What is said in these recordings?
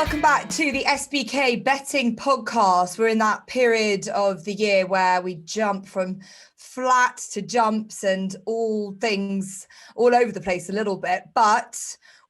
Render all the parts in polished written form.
welcome back to the SBK Betting Podcast. We're in that period of the year where we jump from flat to jumps and all things all over the place a little bit. But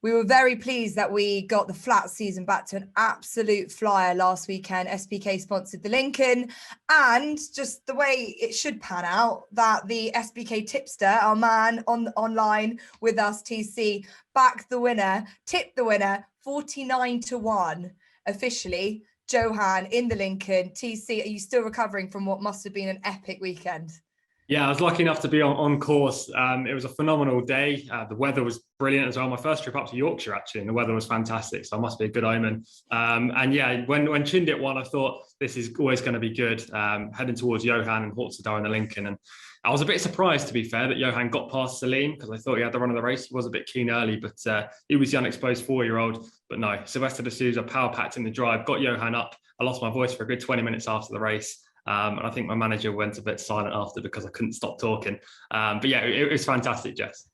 we were very pleased that we got the flat season back to an absolute flyer last weekend. SBK sponsored the Lincoln, and just the way it should pan out, that the SBK tipster, our man online with us, TC, backed the winner, tipped the winner, 49-1 officially. Johan in the Lincoln. TC, are you still recovering from what must have been an epic weekend? Yeah, I was lucky enough to be on course. It was a phenomenal day. The weather was brilliant as well. My first trip up to Yorkshire, actually, and the weather was fantastic. So it must be a good omen. And yeah, when Chindit won, I thought this is always going to be good. Heading towards Johan and Hortzadar in the Lincoln. And I was a bit surprised, to be fair, that Johan got past Salim, because I thought he had the run of the race. He was a bit keen early, but he was the unexposed 4-year-old. But no, Sylvester de Souza power packed in the drive, got Johan up. I lost my voice for a good 20 minutes after the race. And I think my manager went a bit silent after because I couldn't stop talking. But yeah, it was fantastic, Jess.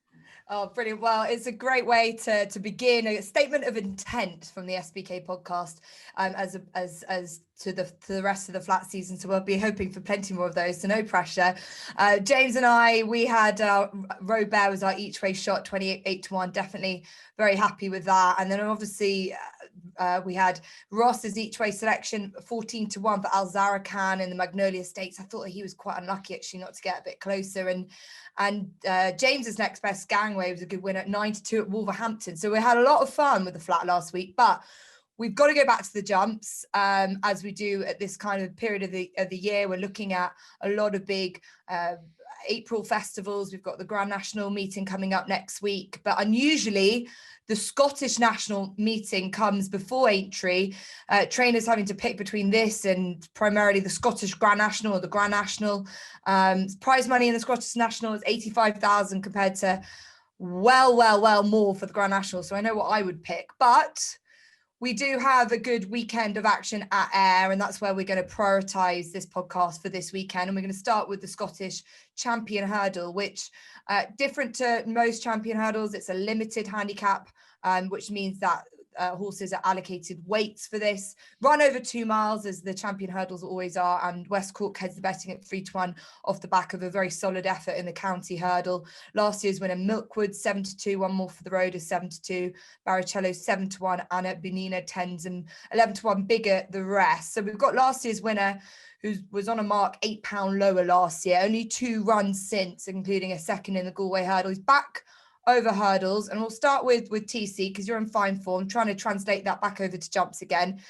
Oh, brilliant. Well, it's a great way to begin a statement of intent from the SBK podcast as to the rest of the flat season. So we'll be hoping for plenty more of those. So no pressure. James and I, we had Roe Bear was our each way shot, 28-1. Definitely very happy with that. And then obviously we had Ross's each way selection, 14-1 for Al Zarakan in the Magnolia Stakes. I thought that he was quite unlucky actually not to get a bit closer. And James's next best gangway was a good win at 9-2 at Wolverhampton. So we had a lot of fun with the flat last week, but we've got to go back to the jumps as we do at this kind of period of the year. We're looking at a lot of big April festivals. We've got the Grand National meeting coming up next week, but unusually the Scottish National meeting comes before Aintree. Trainers having to pick between this and primarily the Scottish Grand National or the Grand National. Prize money in the Scottish National is 85,000 compared to well more for the Grand National. So I know what I would pick, but we do have a good weekend of action at Ayr, and that's where we're going to prioritise this podcast for this weekend. And we're going to start with the Scottish Champion Hurdle, which different to most champion hurdles, it's a limited handicap, which means that horses are allocated weights for this. Run over 2 miles, as the champion hurdles always are, and West Cork heads the betting at 3-1 off the back of a very solid effort in the county hurdle. Last year's winner Milkwood 7-2, one more for the road is 7-2, Baricello 7-1, Anna Benina 10s and 11-1 bigger the rest. So we've got last year's winner who was on a mark £8 lower last year, only 2 runs since, including a second in the Galway hurdle. He's back over hurdles, and we'll start with TC because you're in fine form, trying to translate that back over to jumps again.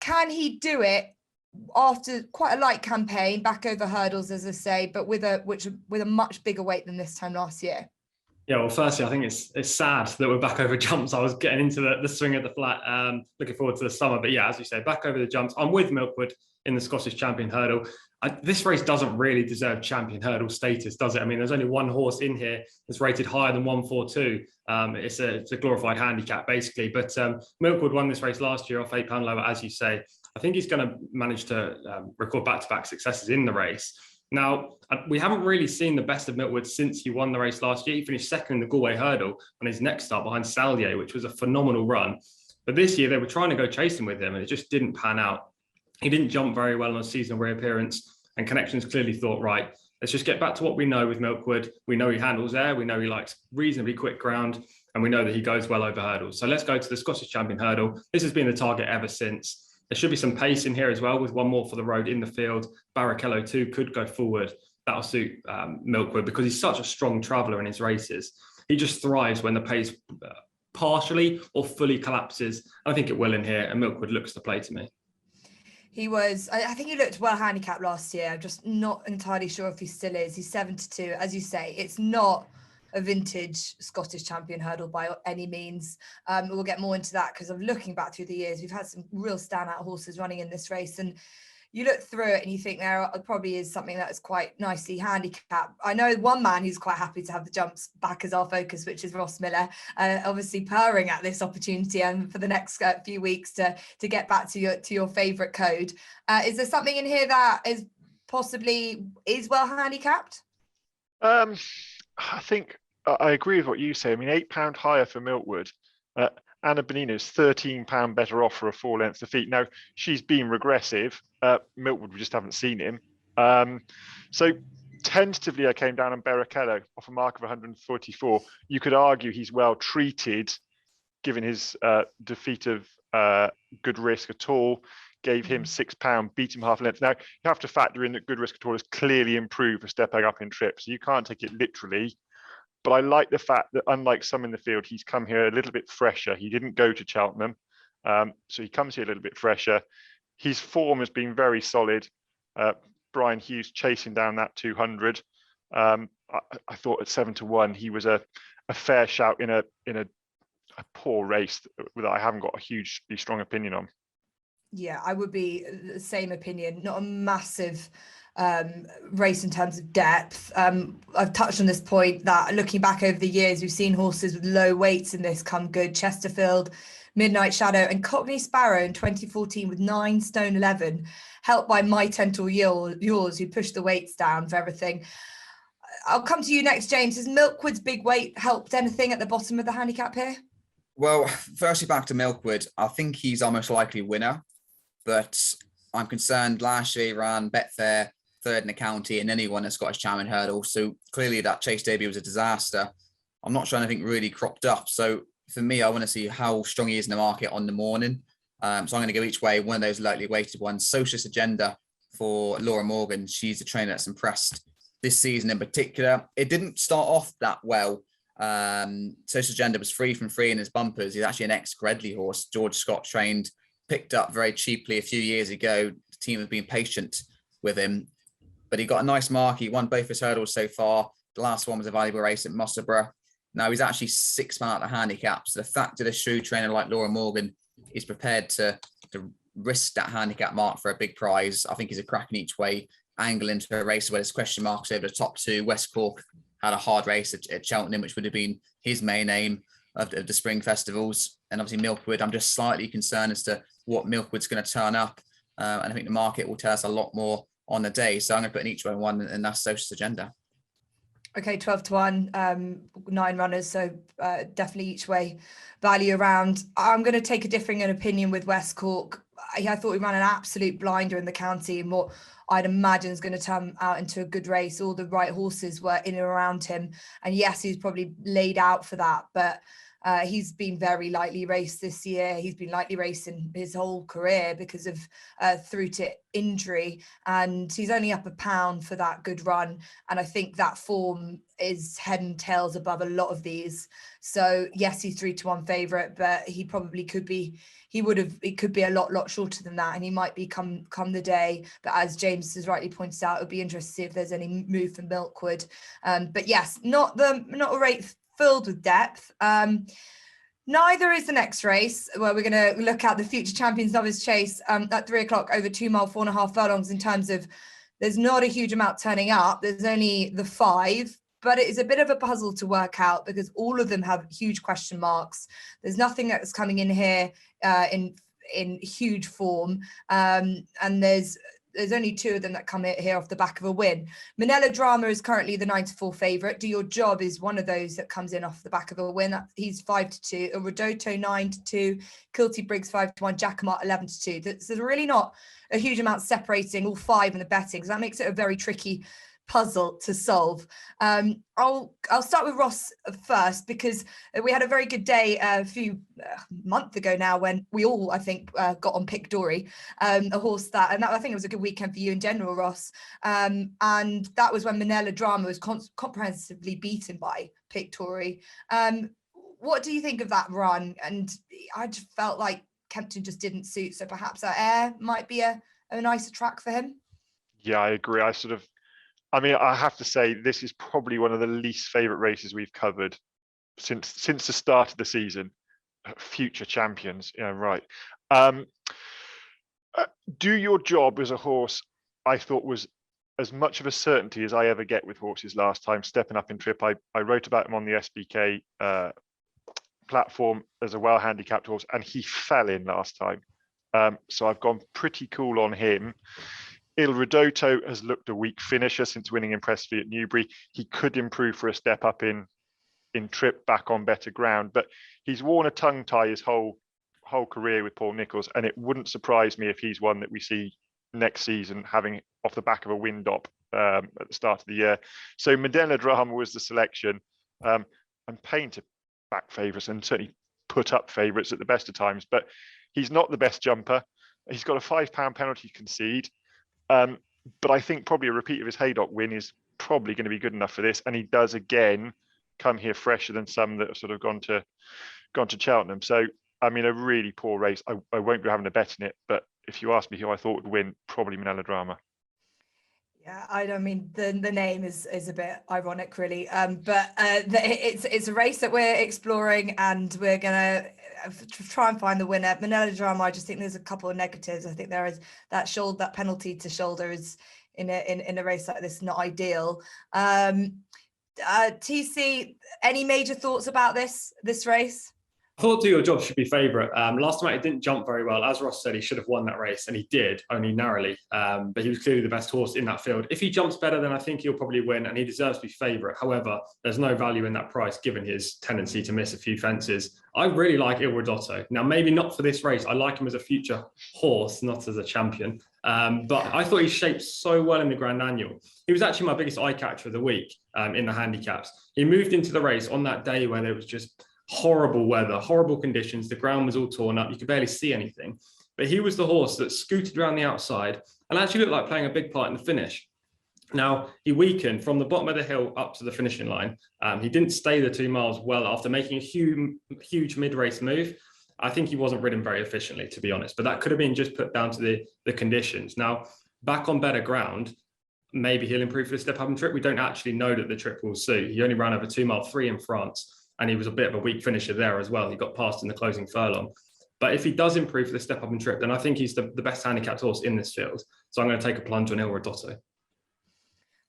Can he do it after quite a light campaign back over hurdles, as I say, but with a much bigger weight than this time last year? Yeah, well, firstly, I think it's sad that we're back over jumps. I was getting into the swing of the flat, looking forward to the summer. But yeah, as you say, back over the jumps. I'm with Milkwood in the Scottish Champion Hurdle. This race doesn't really deserve Champion Hurdle status, does it? I mean, there's only one horse in here that's rated higher than 142. It's a glorified handicap, basically. But Milkwood won this race last year off £8 lower, as you say. I think he's going to manage to record back-to-back successes in the race. Now, we haven't really seen the best of Milkwood since he won the race last year. He finished second in the Galway Hurdle on his next start behind Saldier, which was a phenomenal run. But this year, they were trying to go chasing with him, and it just didn't pan out. He didn't jump very well on a seasonal reappearance, and Connections clearly thought, right, let's just get back to what we know with Milkwood. We know he handles air, we know he likes reasonably quick ground, and we know that he goes well over hurdles. So let's go to the Scottish Champion Hurdle. This has been the target ever since. There should be some pace in here as well, with one more for the road in the field. Baricello too could go forward. That'll suit Milkwood because he's such a strong traveller in his races. He just thrives when the pace partially or fully collapses. I think it will in here, and Milkwood looks to play to me. I think he looked well handicapped last year. I'm just not entirely sure if he still is. He's 7-2. As you say, it's not a vintage Scottish Champion Hurdle by any means. We'll get more into that because I'm looking back through the years. We've had some real standout horses running in this race, and you look through it and you think there probably is something that is quite nicely handicapped. I know one man who's quite happy to have the jumps back as our focus, which is Ross Millar, obviously purring at this opportunity and for the next few weeks to get back to your favourite code. Is there something in here that is possibly well handicapped? I think I agree with what you say. I mean, £8 higher for Milkwood. Anna Bonino's £13 better off for a 4-length defeat. Now, she's been regressive. Milkwood, we just haven't seen him. So tentatively, I came down on Berricello off a mark of 144. You could argue he's well treated, given his defeat of Good Risk at all. Gave him £6, beat him half a length. Now, you have to factor in that Good Risk at all has clearly improved for stepping up in trips. So you can't take it literally. But I like the fact that, unlike some in the field, he's come here a little bit fresher. He didn't go to Cheltenham, so he comes here a little bit fresher. His form has been very solid. Brian Hughes chasing down that 200. I thought at 7-1 he was a fair shout in a poor race that I haven't got a hugely strong opinion on. Yeah, I would be the same opinion. Not a massive race in terms of depth. I've touched on this point that looking back over the years, we've seen horses with low weights in this come good. Chesterfield, Midnight Shadow, and Cockney Sparrow in 2014 with 9 stone 11, helped by My Tental Yours, who pushed the weights down for everything. I'll come to you next, James. Has Milkwood's big weight helped anything at the bottom of the handicap here? Well, firstly, back to Milkwood. I think he's our most likely winner, but I'm concerned. Last year he ran Betfair third in the county, and then he won a Scottish Champion Hurdle. So clearly that Chase debut was a disaster. I'm not sure anything really cropped up. So for me, I want to see how strong he is in the market on the morning. So I'm going to go each way. One of those lightly weighted ones, Socialist Agenda for Laura Morgan. She's a trainer that's impressed this season in particular. It didn't start off that well. Socialist Agenda was free from free in his bumpers. He's actually an ex-Gredley horse, George Scott trained, picked up very cheaply a few years ago. The team has been patient with him, but he got a nice mark. He won both his hurdles so far. The last one was a valuable race at Musselburgh. Now he's actually 6 man out the handicap. So the fact that a shoe trainer like Laura Morgan is prepared to risk that handicap mark for a big prize, I think he's a crack in each way. Angle into a race where there's question marks over the top two. West Cork had a hard race at Cheltenham, which would have been his main aim of the spring festivals. And obviously Milkwood, I'm just slightly concerned as to what Milkwood's going to turn up. And I think the market will tell us a lot more on the day. So I'm going to put an each way one, and that's Socialist Agenda. Okay, 12-1, 9 runners, so definitely each way value around. I'm going to take a differing opinion with West Cork. I thought he ran an absolute blinder in the county, and what I'd imagine is going to turn out into a good race. All the right horses were in and around him, and yes, he's probably laid out for that, but he's been very lightly raced this year. He's been lightly racing his whole career because of through to injury, and he's only up £1 for that good run. And I think that form is head and tails above a lot of these. So yes, he's 3-1 favourite, but he probably could be. It could be a lot shorter than that, and he might be come the day. But as James has rightly pointed out, it would be interesting to see if there's any move from Milkwood. But yes, not a rate filled with depth. Neither is the next race, where we're going to look at the Future Champions Novice Chase at 3 o'clock over 2 mile, 4.5 furlongs. In terms of, there's not a huge amount turning up. There's only the 5, but it is a bit of a puzzle to work out because all of them have huge question marks. There's nothing that's coming in here in huge form, and there's only 2 of them that come here off the back of a win. Manila Drama is currently the 9-4 favourite. Do Your Job is one of those that comes in off the back of a win. He's 5-2. Rodoto 9-2. Kilty Briggs 5-1. Jacquemart 11-2. There's really not a huge amount separating all 5 in the betting, because that makes it a very tricky puzzle to solve. I'll start with Ross first, because we had a very good day a few months ago now when we all, I think, got on Pick Dory, a horse that I think it was a good weekend for you in general, Ross. And that was when Manila Drama was comprehensively beaten by Pick Dory. What do you think of that run? And I just felt like Kempton just didn't suit, so perhaps our air might be a nicer track for him. Yeah, I agree. I have to say, this is probably one of the least favourite races we've covered since the start of the season. Future Champions, yeah, right. Do Your Job as a horse, I thought, was as much of a certainty as I ever get with horses last time, stepping up in trip. I wrote about him on the SBK platform as a well-handicapped horse, and he fell in last time. So I've gone pretty cool on him. Il Ridotto has looked a weak finisher since winning impressively at Newbury. He could improve for a step up in in trip back on better ground. But he's worn a tongue tie his whole career with Paul Nicholls, and it wouldn't surprise me if he's one that we see next season having off the back of a wind up at the start of the year. So Medela Drama was the selection. I'm paying to back favourites and certainly put up favourites at the best of times, but he's not the best jumper. He's got a £5 penalty concede, but I think probably a repeat of his Haydock win is probably going to be good enough for this, and he does again come here fresher than some that have sort of gone to Cheltenham. So I mean, a really poor race. I won't be having a bet in it, but if you ask me who I thought would win, probably Manila Drama. Yeah, I don't mean the name is a bit ironic, really. But it's a race that we're exploring, and we're gonna try and find the winner. Manila Drama, I just think there's a couple of negatives. I think there is that penalty to shoulder is in a race like this not ideal. TC, any major thoughts about this race? I thought Do Your Job should be favourite. Last time it didn't jump very well. As Ross said, he should have won that race, and he did, only narrowly. But he was clearly the best horse in that field. If he jumps better, then I think he'll probably win, and he deserves to be favourite. However, there's no value in that price given his tendency to miss a few fences. I really like Il Rodotto. Now, maybe not for this race. I like him as a future horse, not as a champion. But I thought he shaped so well in the Grand Annual. He was actually my biggest eye catcher of the week in the handicaps. He moved into the race on that day where there was just horrible weather, horrible conditions. The ground was all torn up. You could barely see anything. But he was the horse that scooted around the outside and actually looked like playing a big part in the finish. Now, he weakened from the bottom of the hill up to the finishing line. He didn't stay the 2 miles well after making a huge mid-race move. I think he wasn't ridden very efficiently, to be honest, but that could have been just put down to the conditions. Now, back on better ground, maybe he'll improve for the step up and trip. We don't actually know that the trip will suit. He only ran over 2 mile 3 in France, and he was a bit of a weak finisher there as well. He got past in the closing furlong. But if he does improve for the step up and trip, then I think he's the best handicapped horse in this field. So I'm going to take a plunge on Il Rodotto.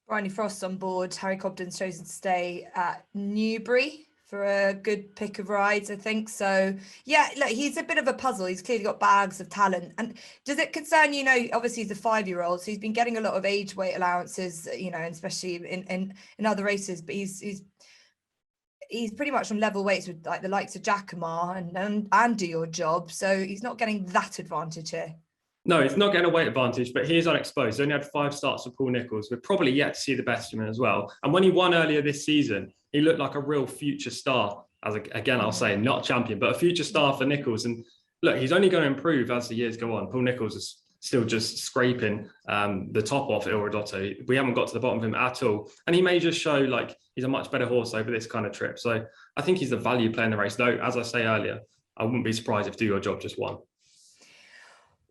Bryony Frost's on board. Harry Cobden's chosen to stay at Newbury for a good pick of rides, I think. So, yeah, look, he's a bit of a puzzle. He's clearly got bags of talent. And does it concern you? Obviously he's a 5-year-old, so he's been getting a lot of age weight allowances, especially in other races. But he's pretty much on level weights with like the likes of Jacquemart and Do Your Job. So he's not getting that advantage here. No, he's not getting a weight advantage, but he is unexposed. He only had 5 starts for Paul Nicholls. We're probably yet to see the best of him as well. And when he won earlier this season, he looked like a real future star. Again, I'll say not champion, but a future star for Nicholls. And look, he's only going to improve as the years go on. Paul Nicholls is still just scraping the top off Il Rodotto. We haven't got to the bottom of him at all. And he may just show like he's a much better horse over this kind of trip. So I think he's the value play in the race. Though, as I say earlier, I wouldn't be surprised if Do Your Job just won.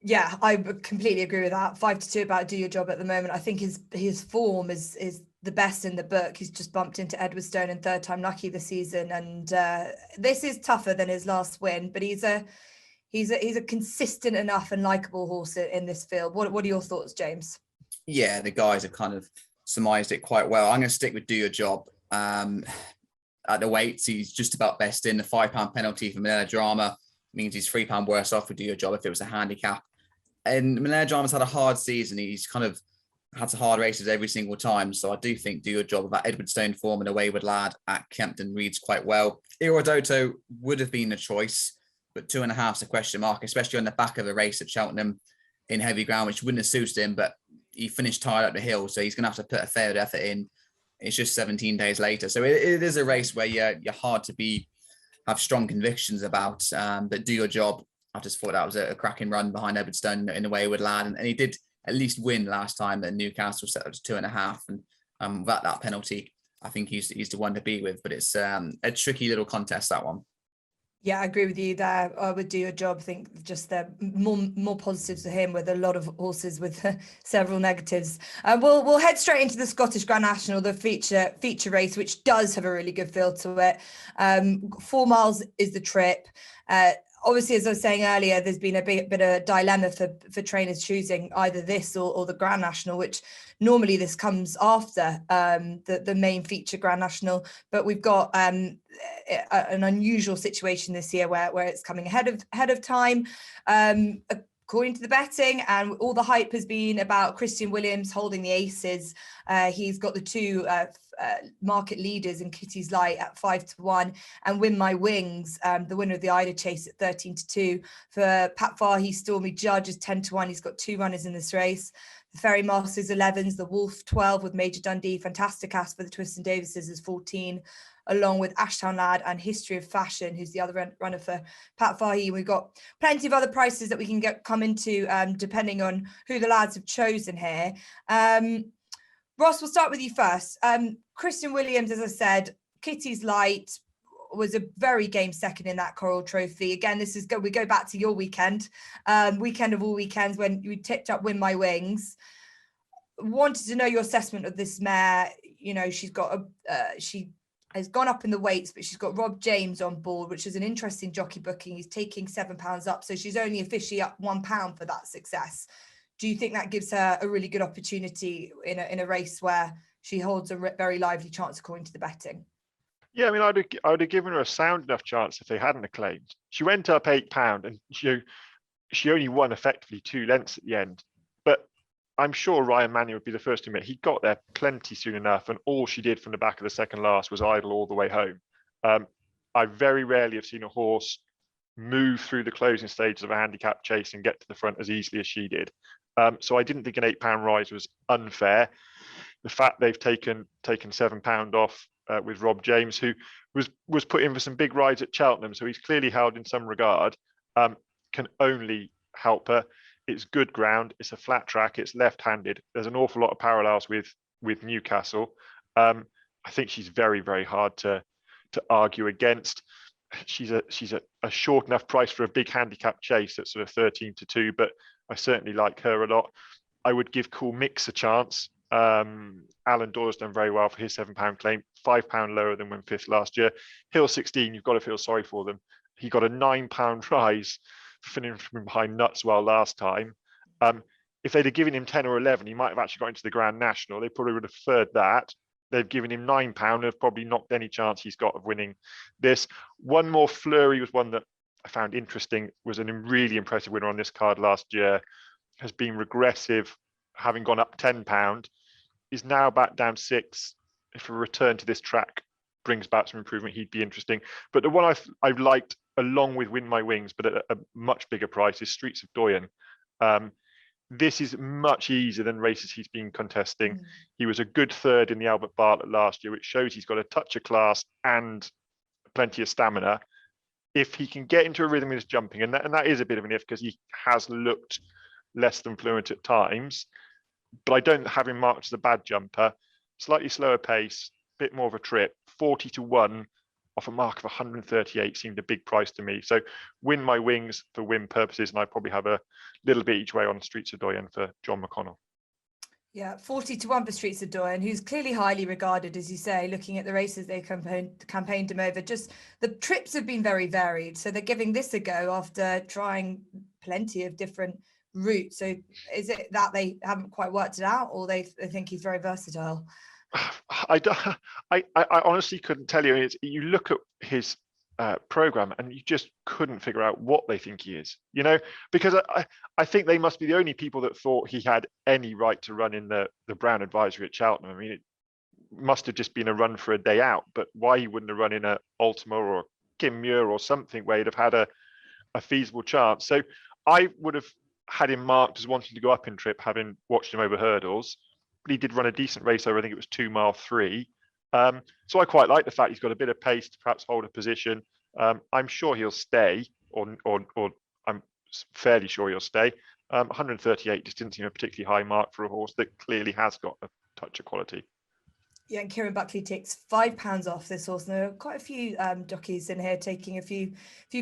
Yeah, I completely agree with that. 5-2 about Do Your Job at the moment. I think his form is the best in the book. He's just bumped into Edwardstone in Third Time Lucky this season, and this is tougher than his last win. But he's a consistent enough and likable horse in this field. What are your thoughts, James? Yeah, the guys have kind of surmised it quite well. I'm going to stick with Do Your Job. At the weights, he's just about best in. The £5 penalty for Manila Drama means he's £3 worse off with Do Your Job if it was a handicap. And Manila Drama's had a hard season. He's kind of had some hard races every single time. So I do think Do Your Job about Edwardstone form and a wayward lad at Kempton reads quite well. Il Rodotto would have been a choice, but 2.5's a question mark, especially on the back of a race at Cheltenham in heavy ground, which wouldn't have suited him, but he finished tired up the hill, so he's going to have to put a fair effort in. It's just 17 days later. So it is a race where you're hard to have strong convictions about, but Do Your Job, I just thought that was a cracking run behind Edwardstone in a wayward lad, and he did at least win last time at Newcastle, set up to 2.5, and without that penalty, I think he's the one to be with. But it's a tricky little contest, that one. Yeah, I agree with you there. I would Do Your Job. I think just the more positives for him, with a lot of horses with several negatives. We'll head straight into the Scottish Grand National, the feature race, which does have a really good feel to it. 4 miles is the trip. Obviously, as I was saying earlier, there's been a bit of a dilemma for trainers choosing either this or the Grand National, which normally this comes after the main feature Grand National. But we've got an unusual situation this year where it's coming ahead of time. According to the betting, and all the hype has been about Christian Williams holding the aces. He's got the 2 market leaders in Kitty's Light at 5-1, and Win My Wings, the winner of the Ida Chase, at 13-2. For Pat Fahey, Stormy Judge is 10-1. He's got 2 runners in this race. The Ferry Masters 11s, the Wolf 12 with Major Dundee, Fantastic Ass for the Twiston Davises is 14, along with Ashtown Lad and History of Fashion, who's the other runner for Pat Fahey. We've got plenty of other prices that we can come into depending on who the lads have chosen here. Ross, we'll start with you first. Christian Williams, as I said, Kitty's Light was a very game second in that Coral Trophy. Again, we go back to your weekend of all weekends when you tipped up Win My Wings. Wanted to know your assessment of this mare. You know, she has gone up in the weights, but she's got Rob James on board, which is an interesting jockey booking. He's taking £7 up, so she's only officially up £1 for that success. Do you think that gives her a really good opportunity in a race where she holds a very lively chance according to the betting? Yeah, I mean, I would have given her a sound enough chance if they hadn't acclaimed. She went up £8, and she only won effectively 2 lengths at the end. But I'm sure Ryan Manning would be the first to admit he got there plenty soon enough, and all she did from the back of the second last was idle all the way home. I very rarely have seen a horse move through the closing stages of a handicap chase and get to the front as easily as she did. So I didn't think an £8 rise was unfair. The fact they've taken £7 off with Rob James, who was put in for some big rides at Cheltenham, so he's clearly held in some regard, can only help her. It's good ground. It's a flat track. It's left-handed. There's an awful lot of parallels with Newcastle. I think she's very, very hard to argue against. She's a short enough price for a big handicap chase at sort of 13-2, but I certainly like her a lot. I would give Cool Mix a chance. Alan Doyle's done very well for his £7 claim, £5 lower than when 5th last year. Hill 16, you've got to feel sorry for them. He got a £9 rise for finishing from behind Nutswell last time. If they'd have given him 10 or 11, he might have actually got into the Grand National. They probably would have preferred that. They've given him £9 and have probably knocked any chance he's got of winning this. One More Flurry was one that I found interesting, was a really impressive winner on this card last year, has been regressive, having gone up £10, is now back down 6. If a return to this track brings back some improvement, he'd be interesting. But the one I've liked, along with Win My Wings, but at a much bigger price, is Streets of Doyen. This is much easier than races he's been contesting. He was a good third in the Albert Bartlett last year, which shows he's got a touch of class and plenty of stamina. If he can get into a rhythm with his jumping, and that is a bit of an if because he has looked less than fluent at times, but I don't have him marked as a bad jumper. Slightly slower pace, bit more of a trip. 40-1 off a mark of 138 seemed a big price to me. So Win My Wings for win purposes, and I probably have a little bit each way on Streets of Doyen for John McConnell. Yeah, 40-1 for Streets of Doyen, who's clearly highly regarded, as you say, looking at the races they campaigned him over. Just the trips have been very varied. So they're giving this a go after trying plenty of different routes. So is it that they haven't quite worked it out, or they think he's very versatile? I honestly couldn't tell you. You look at his program and you just couldn't figure out what they think he is, because I think they must be the only people that thought he had any right to run in the Brown Advisory at Cheltenham. I mean, it must have just been a run for a day out, but why he wouldn't have run in a Ultima or Kim Muir or something where he'd have had a feasible chance. So I would have had him marked as wanting to go up in trip, having watched him over hurdles. But he did run a decent race over, I think it was 2 mile 3. So I quite like the fact he's got a bit of pace to perhaps hold a position. I'm sure he'll stay, or I'm fairly sure he'll stay. 138 just didn't seem a particularly high mark for a horse that clearly has got a touch of quality. Yeah, and Kieran Buckley takes £5 off this horse. And there are quite a few jockeys in here taking a few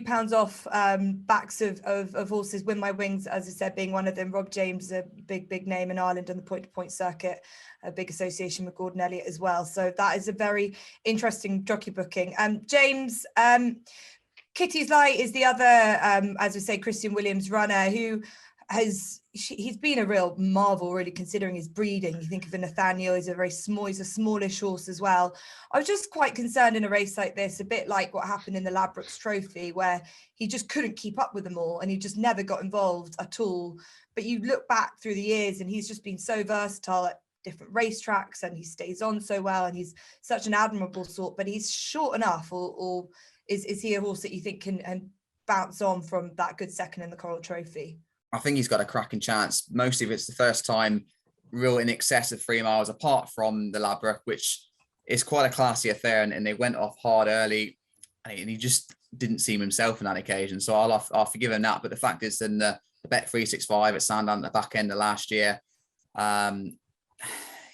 pounds off backs of horses. Win My Wings, as I said, being one of them. Rob James, a big name in Ireland on the point-to-point circuit, a big association with Gordon Elliott as well. So that is a very interesting jockey booking. James, Kitty's Light is the other, as we say, Christian Williams runner who he's been a real marvel, really, considering his breeding. You think of a Nathaniel, he's a smallish horse as well. I was just quite concerned in a race like this, a bit like what happened in the Ladbrokes Trophy, where he just couldn't keep up with them all and he just never got involved at all. But you look back through the years and he's just been so versatile different racetracks, and he stays on so well, and he's such an admirable sort, but he's short enough, or is he a horse that you think can bounce on from that good second in the Coral Trophy? I think he's got a cracking chance. Mostly if it's the first time real in excess of 3 miles, apart from the Ladbroke, which is quite a classy affair, and they went off hard early, and he just didn't seem himself on that occasion. So I'll forgive him that. But the fact is, then the Bet 365 at Sandown at the back end of last year,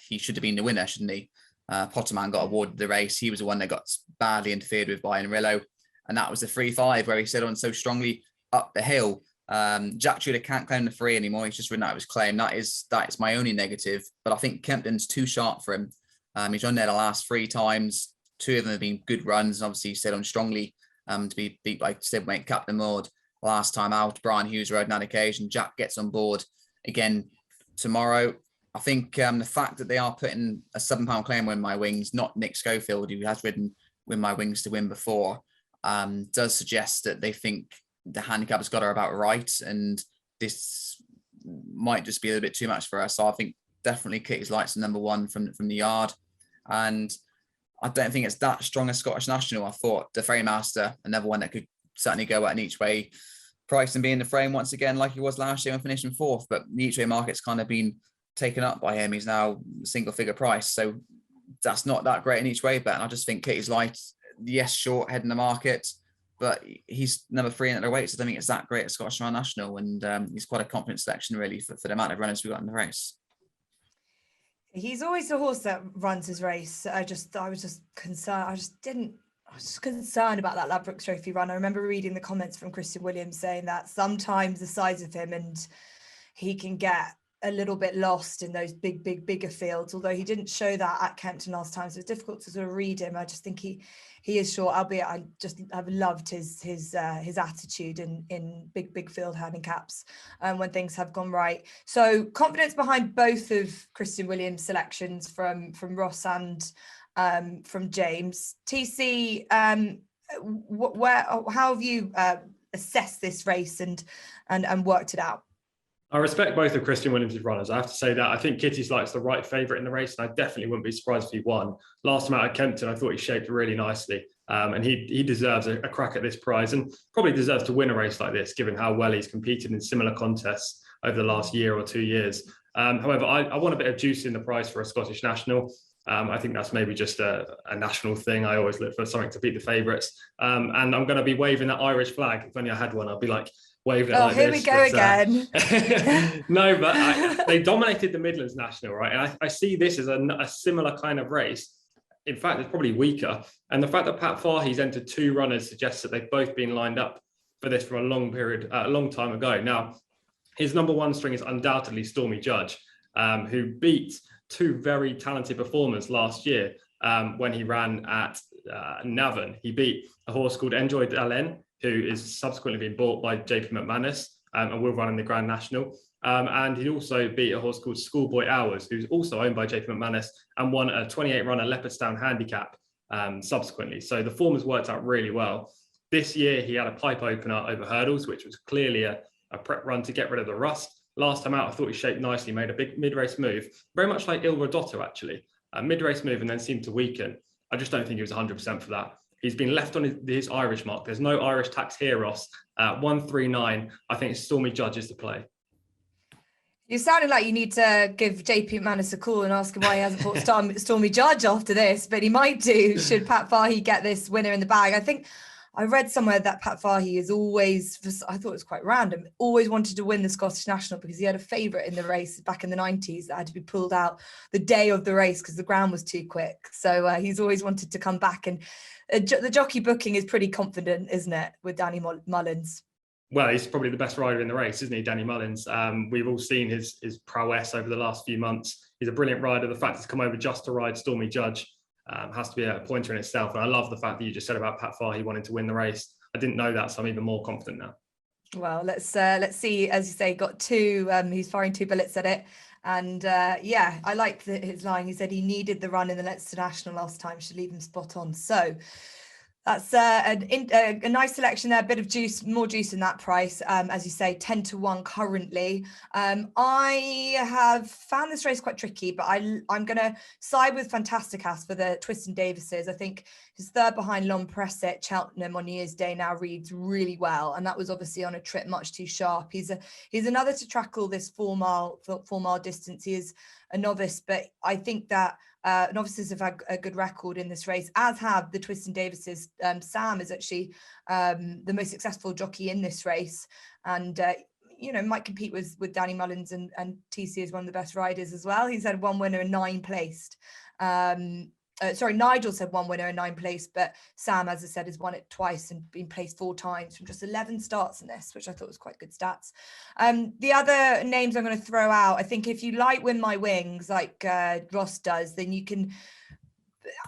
he should have been the winner, shouldn't he? Potterman got awarded the race. He was the one that got badly interfered with by Enrillo, and that was the 3-5 where he set on so strongly up the hill. Jack Tudor can't claim the 3 anymore. He's just ridden out of his claim. That is my only negative. But I think Kempton's too sharp for him. He's run there the last 3 times. 2 of them have been good runs, and obviously he set on strongly to be beat by stablemate Captain Maud last time out. Brian Hughes rode on that occasion. Jack gets on board again tomorrow. I think the fact that they are putting a £7 claim Win My Wings, not Nick Schofield, who has ridden Win My Wings to win before, does suggest that they think the handicap has got her about right, and this might just be a little bit too much for her. So I think definitely Kitty's Light's the number 1 from the yard, and I don't think it's that strong a Scottish National. I thought the Framemaster, another one that could certainly go at an each way price and be in the frame once again, like he was last year and finishing 4th. But the each way market's kind of been taken up by him. He's now single figure price, so that's not that great in each way bet. And I just think Kitty's Light, yes, short head in the market, but he's number 3 in at the weights. I don't think it's that great at Scottish National, and he's quite a confident selection really for the amount of runners we've got in the race. He's always a horse that runs his race. I was just concerned. I was just concerned about that Ladbroke Trophy run. I remember reading the comments from Christian Williams saying that sometimes the size of him, and he can get a little bit lost in those bigger fields, although he didn't show that at Kempton last time, so it's difficult to sort of read him. I just think he is short, albeit I've loved his attitude in big field handicaps when things have gone right. So confidence behind both of Christian Williams' selections from Ross and from James. TC, how have you assessed this race and worked it out? I respect both of Christian Williams' runners. I have to say that I think Kitty's Light's the right favourite in the race, and I definitely wouldn't be surprised if he won. Last time out at Kempton, I thought he shaped really nicely, and he deserves a crack at this prize, and probably deserves to win a race like this, given how well he's competed in similar contests over the last year or 2 years. However, I want a bit of juice in the prize for a Scottish National. I think that's maybe just a national thing. I always look for something to beat the favourites, and I'm going to be waving that Irish flag. If only I had one, I'd be like, waved it like here this. We go again. No, but they dominated the Midlands National, right? And I see this as a similar kind of race. In fact, it's probably weaker. And the fact that Pat Fahey's entered 2 runners suggests that they've both been lined up for this for a long time ago. Now, his number 1 string is undoubtedly Stormy Judge, who beat 2 very talented performers last year when he ran at Navan. He beat a horse called Enjoy Dalen, who is subsequently been bought by JP McManus and will run in the Grand National. And he also beat a horse called Schoolboy Hours, who's also owned by JP McManus and won a 28-runner Leopardstown Handicap subsequently. So the form has worked out really well. This year, he had a pipe opener over hurdles, which was clearly a prep run to get rid of the rust. Last time out, I thought he shaped nicely, made a big mid-race move, very much like Il Rodotto, actually. A mid-race move and then seemed to weaken. I just don't think he was 100% for that. He's been left on his Irish mark. There's no Irish tax here, Ross. 139. I think Stormy Judge is the play. You sounded like you need to give JP McManus a call and ask him why he hasn't bought Stormy Judge after this, but he might do should Pat Fahey get this winner in the bag. I think I read somewhere that Pat Fahey is always, I thought it was quite random, always wanted to win the Scottish National because he had a favourite in the race back in the 90s that had to be pulled out the day of the race because the ground was too quick. So he's always wanted to come back, and the jockey booking is pretty confident, isn't it, with Danny Mullins? Well, he's probably the best rider in the race, isn't he, Danny Mullins? We've all seen his prowess over the last few months. He's a brilliant rider. The fact he's come over just to ride Stormy Judge has to be a pointer in itself. And I love the fact that you just said about Pat Fahey wanting to win the race. I didn't know that, so I'm even more confident now. Well, let's see. As you say, got 2. He's firing 2 bullets at it. And yeah, I liked his line. He said he needed the run in the Leinster National last time, should leave him spot on. So That's a nice selection there, a bit of juice, more juice in that price. As you say, 10-1 currently. I have found this race quite tricky, but I'm going to side with Fantasticas for the Twiston Davises. I think his third behind Lon Press at Cheltenham on New Year's Day now reads really well, and that was obviously on a trip much too sharp. He's another to tackle this 4 mile distance. He is a novice, but I think that novices have had a good record in this race, as have the Twiston Davises. Sam is actually the most successful jockey in this race, and might compete with Danny Mullins, and TC is one of the best riders as well. He's had 1 winner and 9 placed. Nigel said 1 winner and 9 placed, but Sam, as I said, has won it twice and been placed 4 times from just 11 starts in this, which I thought was quite good stats. The other names I'm going to throw out, I think if you like Win My Wings, like Ross does, then you can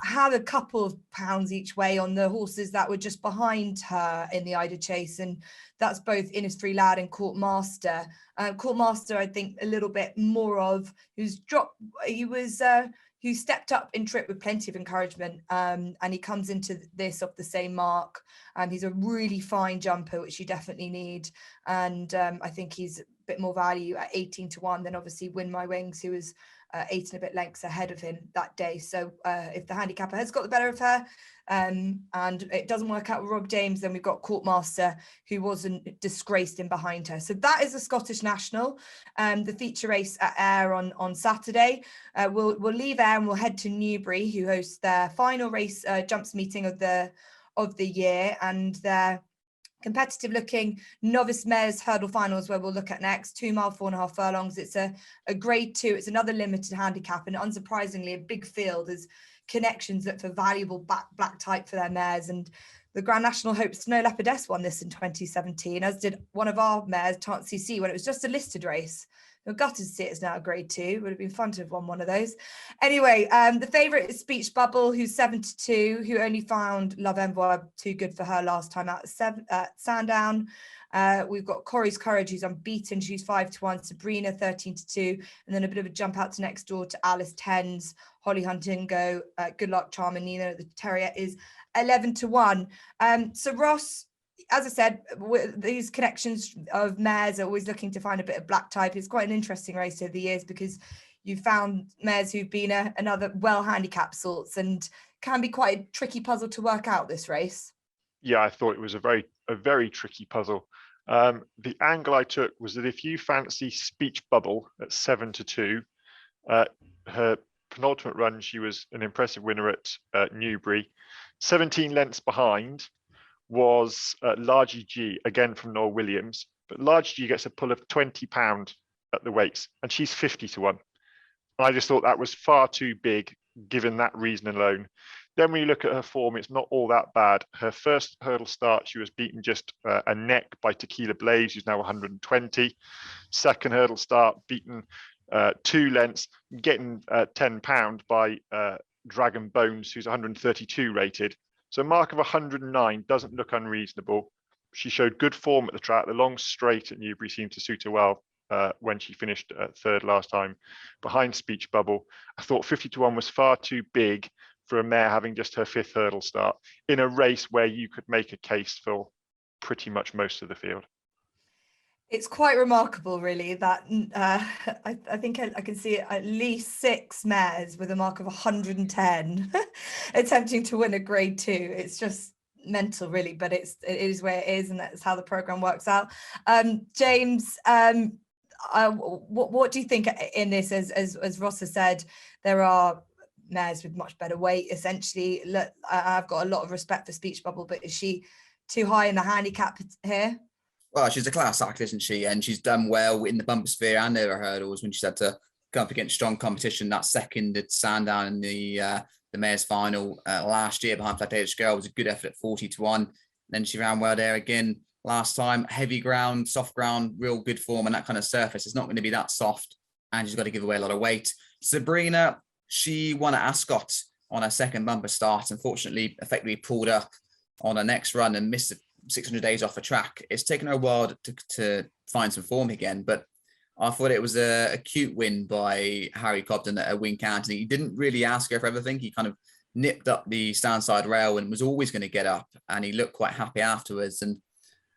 have a couple of pounds each way on the horses that were just behind her in the Ida Chase, and that's both Innisfree Lad and Court Master. Court Master, I think a little bit more of who stepped up in trip with plenty of encouragement, and he comes into this off the same mark. He's a really fine jumper, which you definitely need, and I think he's a bit more value at 18-1 than obviously Win My Wings, who was 8 and a bit lengths ahead of him that day. So if the handicapper has got the better of her, and it doesn't work out with Rob James, then we've got Court Master, who wasn't disgraced in behind her. So that is the Scottish National, the feature race at Ayr on Saturday. We'll leave Ayr and we'll head to Newbury, who hosts their final race jumps meeting of the year, and their competitive looking novice mares hurdle finals, where we'll look at next. 2 mile, 4.5 furlongs. It's a grade 2. It's another limited handicap, and unsurprisingly, a big field. There's connections that for valuable black type for their mares. And the Grand National hopes Snow Leopardess won this in 2017, as did one of our mares, Tant CC, when it was just a listed race. We're gutted to see it's now a grade 2. Would have been fun to have won one of those. Anyway, the favourite is Speech Bubble, who's 7-2, who only found Love Envoy too good for her last time out at Sandown. We've got Corrie's Courage, who's unbeaten. She's 5-1. Sabrina, 13-2. And then a bit of a jump out to next door to Alice Tens. Holly Huntingo, Good Luck Charm, and Nina the Terrier is 11-1. So Ross, as I said, these connections of mares are always looking to find a bit of black type. It's quite an interesting race over the years, because you've found mares who've been another well-handicapped sorts, and can be quite a tricky puzzle to work out this race. Yeah, I thought it was a very tricky puzzle. The angle I took was that if you fancy Speech Bubble at 7-2, her penultimate run, she was an impressive winner at Newbury. 17 lengths behind was Largy G, again from Noel Williams, but Largy G gets a pull of £20 at the weights, and she's 50-1. I just thought that was far too big, given that reason alone. Then when you look at her form, it's not all that bad. Her first hurdle start, she was beaten just a neck by Tequila Blaze, who's now 120. Second hurdle start, beaten 2 lengths, getting £10 by Dragon Bones, who's 132 rated. So a mark of 109 doesn't look unreasonable. She showed good form at the track. The long straight at Newbury seemed to suit her well when she finished third last time behind Speech Bubble. I thought 50-1 was far too big for a mare having just her 5th hurdle start in a race where you could make a case for pretty much most of the field. It's quite remarkable, really, that I think I can see at least 6 mares with a mark of 110 attempting to win a grade 2. It's just mental, really, but it is where it is, and that's how the program works out. James, what do you think in this? As Ross has said, there are mares with much better weight. Essentially, look, I've got a lot of respect for Speech Bubble, but is she too high in the handicap here? Well, she's a class act, isn't she? And she's done well in the bumper sphere and over hurdles when she's had to come up against strong competition. That second at Sandown in the Mares Final last year behind Flat Danish Girl was a good effort at 40-1. Then she ran well there again last time. Heavy ground, soft ground, real good form, and that kind of surface is not going to be that soft, and she's got to give away a lot of weight. Sabrina, she won at Ascot on her second bumper start. Unfortunately, effectively pulled up on her next run and missed 600 days off a track. It's taken her a while to find some form again, but I thought it was a cute win by Harry Cobden at Wincanton. He didn't really ask her for everything. He kind of nipped up the standside rail and was always going to get up, and he looked quite happy afterwards. And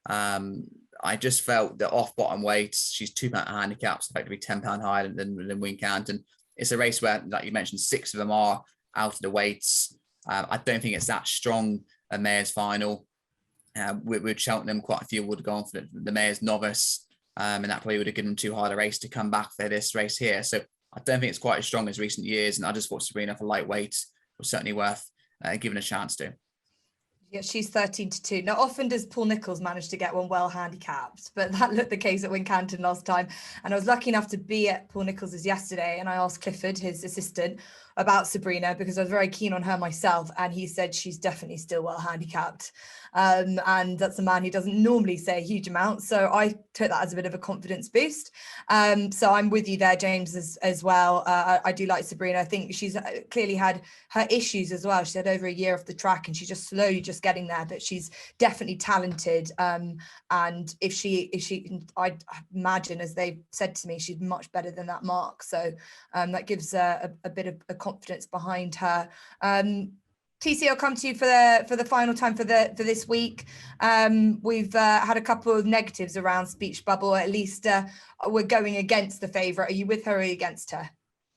I just felt that off bottom weight, she's £2 handicaps, effectively £10 higher than Wincanton. It's a race where, like you mentioned, 6 of them are out of the weights. I don't think it's that strong a Mares Final. With Cheltenham, quite a few would have gone for the Mares Novice, and that probably would have given them too hard a race to come back for this race here. So I don't think it's quite as strong as recent years, and I just thought Sabrina for lightweight was certainly worth giving a chance to. Yeah, she's 13-2. Now, often does Paul Nicholls manage to get one well handicapped, but that looked the case at Wincanton last time. And I was lucky enough to be at Paul Nicholls' yesterday, and I asked Clifford, his assistant, about Sabrina because I was very keen on her myself, and he said she's definitely still well handicapped. And that's a man who doesn't normally say a huge amount, so I took that as a bit of a confidence boost. So I'm with you there, James, as well. I do like Sabrina. I think she's clearly had her issues as well. She's had over a year off the track, and she's just slowly just getting there, but she's definitely talented. And if she, I imagine, as they said to me, she's much better than that mark. So that gives a bit of a confidence behind her. TC, I'll come to you for the final time for this week. We've had a couple of negatives around Speech Bubble. At least we're going against the favourite. Are you with her or against her?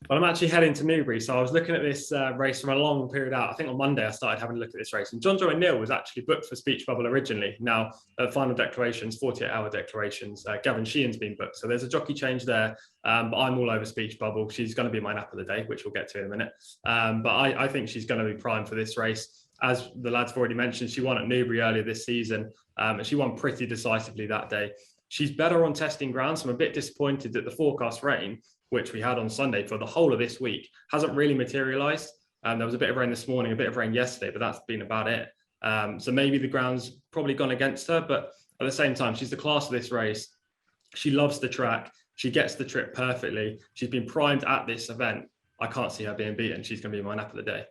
Well, I'm actually heading to Newbury, so I was looking at this race from a long period out. I think on Monday I started having a look at this race, and John Joe O'Neill was actually booked for Speech Bubble originally. Now, final declarations, 48-hour declarations, Gavin Sheehan's been booked, so there's a jockey change there. But I'm all over Speech Bubble. She's going to be my nap of the day, which we'll get to in a minute. But I think she's going to be primed for this race. As the lads have already mentioned, she won at Newbury earlier this season, and she won pretty decisively that day. She's better on testing ground, so I'm a bit disappointed that the forecast rain, which we had on Sunday for the whole of this week, hasn't really materialised. There was a bit of rain this morning, a bit of rain yesterday, but that's been about it. So maybe the ground's probably gone against her, but at the same time, she's the class of this race. She loves the track. She gets the trip perfectly. She's been primed at this event. I can't see her being beaten. She's going to be my nap of the day.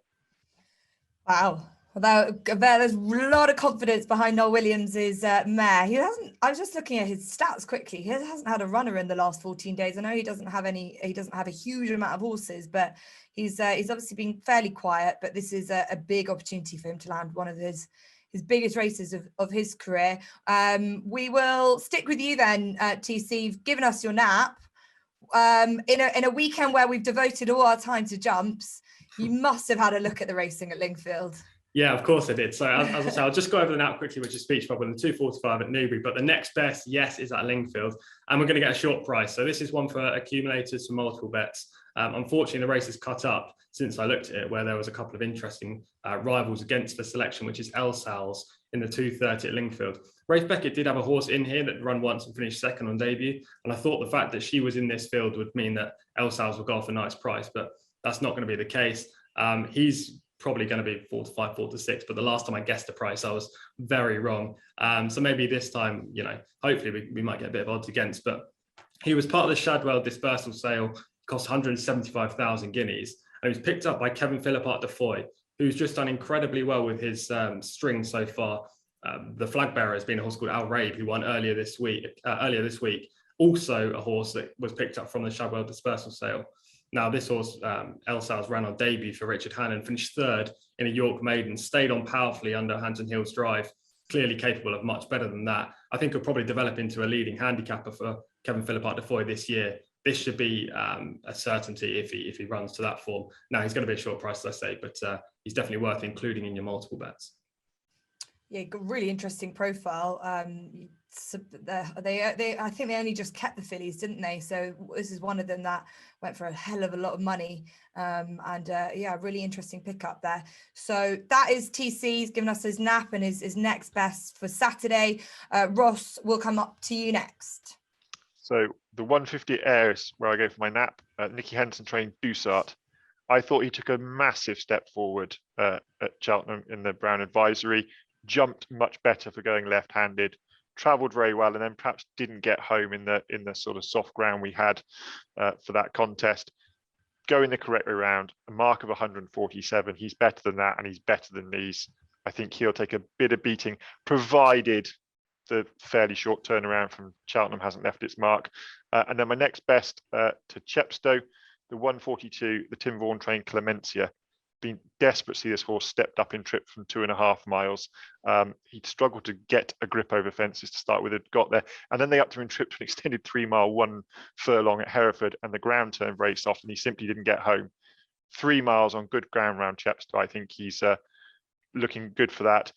Wow. There's a lot of confidence behind Noel Williams's mare. I was just looking at his stats quickly. He hasn't had a runner in the last 14 days. I know he doesn't have a huge amount of horses, but he's obviously been fairly quiet. But this is a big opportunity for him to land one of his biggest races of his career. We will stick with you then, TC. You've given us your nap. In a weekend where we've devoted all our time to jumps, you must have had a look at the racing at Lingfield. Yeah, of course I did. So as I say, I'll just go over the nap quickly, which is Speech Bubble and 245 at Newbury. But the next best, yes, is at Lingfield. And we're going to get a short price. So this is one for accumulators for multiple bets. Unfortunately, the race has cut up since I looked at it, where there was a couple of interesting rivals against the selection, which is El Sal's in the 230 at Lingfield. Rafe Beckett did have a horse in here that run once and finished second on debut. And I thought the fact that she was in this field would mean that El Sal's would go off a nice price, but that's not going to be the case. He's probably going to be 4 to 5, 4 to 6, but the last time I guessed the price, I was very wrong. So maybe this time, hopefully we might get a bit of odds against, but he was part of the Shadwell dispersal sale, cost 175,000 guineas, and he was picked up by Kevin Philippart de Foy, who's just done incredibly well with his string so far. The flag bearer has been a horse called Al Rabe, who won earlier this week. Also a horse that was picked up from the Shadwell dispersal sale. Now, this horse, El Sal's, ran on debut for Richard Hannon, finished third in a York Maiden, stayed on powerfully under Hands and Hills Drive, clearly capable of much better than that. I think he'll probably develop into a leading handicapper for Kevin Philippart de Foy this year. This should be a certainty if he runs to that form. Now, he's going to be a short price, as I say, but he's definitely worth including in your multiple bets. Yeah, really interesting profile. I think they only just kept the fillies, didn't they? So this is one of them that went for a hell of a lot of money. Really interesting pickup there. So that is TC's given us his nap and his next best for Saturday. Ross, will come up to you next. So the 150 Airs, where I go for my nap, Nicky Henson trained Dusart. I thought he took a massive step forward at Cheltenham in the Brown Advisory, jumped much better for going left-handed, travelled very well, and then perhaps didn't get home in the sort of soft ground we had for that contest. Going the correct way around, a mark of 147. He's better than that, and he's better than these. I think he'll take a bit of beating, provided the fairly short turnaround from Cheltenham hasn't left its mark. And then my next best to Chepstow, the 142, the Tim Vaughan trained Clemencia. been desperate to see this horse stepped up in trip from 2.5 miles. He'd struggled to get a grip over fences to start with, had got there, and then they upped him in trip to an extended 3-mile, 1 furlong at Hereford, and the ground turned very soft, and he simply didn't get home. 3 miles on good ground round Chepstow. I think he's looking good for that,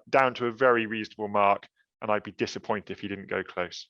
down to a very reasonable mark, and I'd be disappointed if he didn't go close.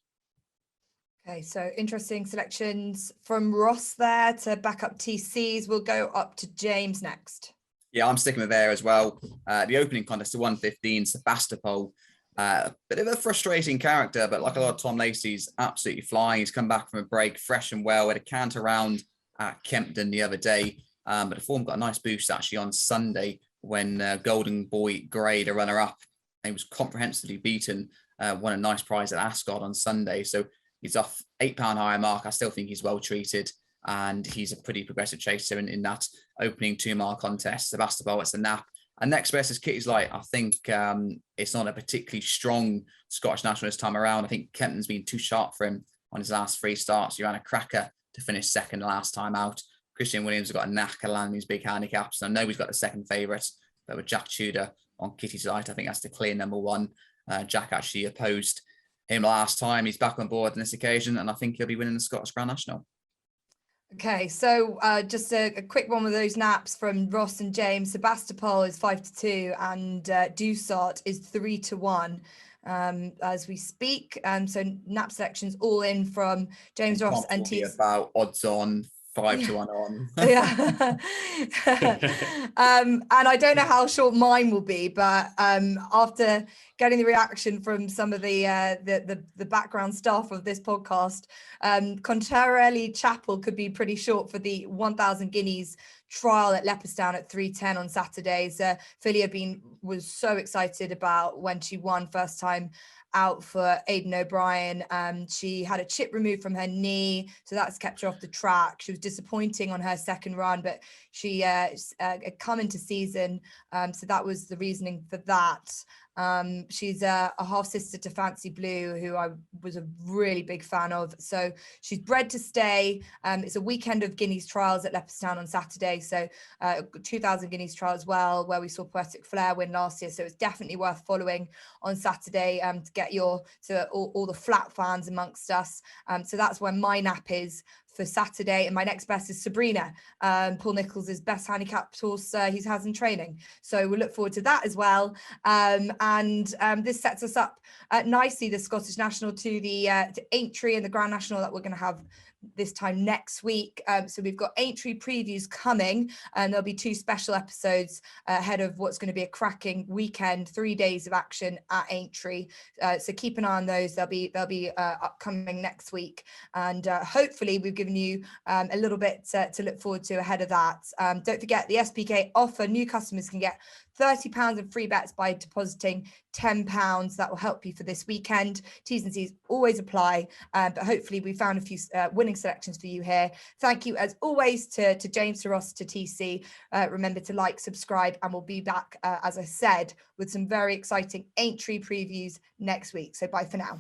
Okay, so interesting selections from Ross there to back up TCs. We'll go up to James next. Yeah, I'm sticking with there as well. The opening contest to 115, Sebastopol. Bit of a frustrating character, but like a lot of Tom Lacey's, absolutely flying. He's come back from a break fresh and well. Had a canter round at Kempton the other day, but the form got a nice boost actually on Sunday when Golden Boy Gray, the runner-up, he was comprehensively beaten, won a nice prize at Ascot on Sunday. So he's off £8 higher mark. I still think he's well treated, and he's a pretty progressive chaser in that opening 2-mile contest. Sebastopol, it's the nap. And next best is Kitty's Light. I think it's not a particularly strong Scottish national this time around. I think Kempton's been too sharp for him on his last 3 starts. He ran a cracker to finish second last time out. Christian Williams has got a knack of landing these big handicaps. And I know he's got the second favourite, but with Jack Tudor on Kitty's Light, I think that's the clear number 1. Jack actually opposed him last time. He's back on board on this occasion, and I think he'll be winning the Scottish Grand National. Okay, so just a quick one with those naps from Ross and James. Sebastopol is 5-2, and Dusart is 3-1 as we speak. So nap selections all in from James, Ross, and T. About odds on 5-1 on. Yeah. And I don't know how short mine will be, but after getting the reaction from some of the background staff of this podcast, Contarelli Chapel could be pretty short for the 1,000 guineas trial at Leopardstown at 3:10 on Saturdays. Philia was so excited about when she won first time out for Aidan O'Brien. She had a chip removed from her knee, so that's kept her off the track. She was disappointing on her second run, but she had come into season, so that was the reasoning for that. She's a half sister to Fancy Blue, who I was a really big fan of. So she's bred to stay. It's a weekend of Guineas trials at Leopardstown on Saturday. So 2,000 Guineas trial as well, where we saw Poetic Flare win last year. So it's definitely worth following on Saturday to get all the flat fans amongst us. So that's where my nap is for Saturday, and my next best is Sabrina, Paul Nicholls' best handicapped horse he has in training. So we'll look forward to that as well. And this sets us up nicely, the Scottish National, to the to Aintree and the Grand National that we're going to have this time next week. So we've got Aintree previews coming, and there'll be 2 special episodes ahead of what's going to be a cracking weekend, 3 days of action at Aintree. So keep an eye on those. They'll be upcoming next week, and hopefully we've given you a little bit to look forward to ahead of that. Don't forget the SBK offer. New customers can get £30 in free bets by depositing £10. That will help you for this weekend. T's and C's always apply, but hopefully we found a few winning selections for you here. Thank you as always to James, to Ross, to TC. Remember to like, subscribe, and we'll be back, as I said, with some very exciting Aintree previews next week. So bye for now.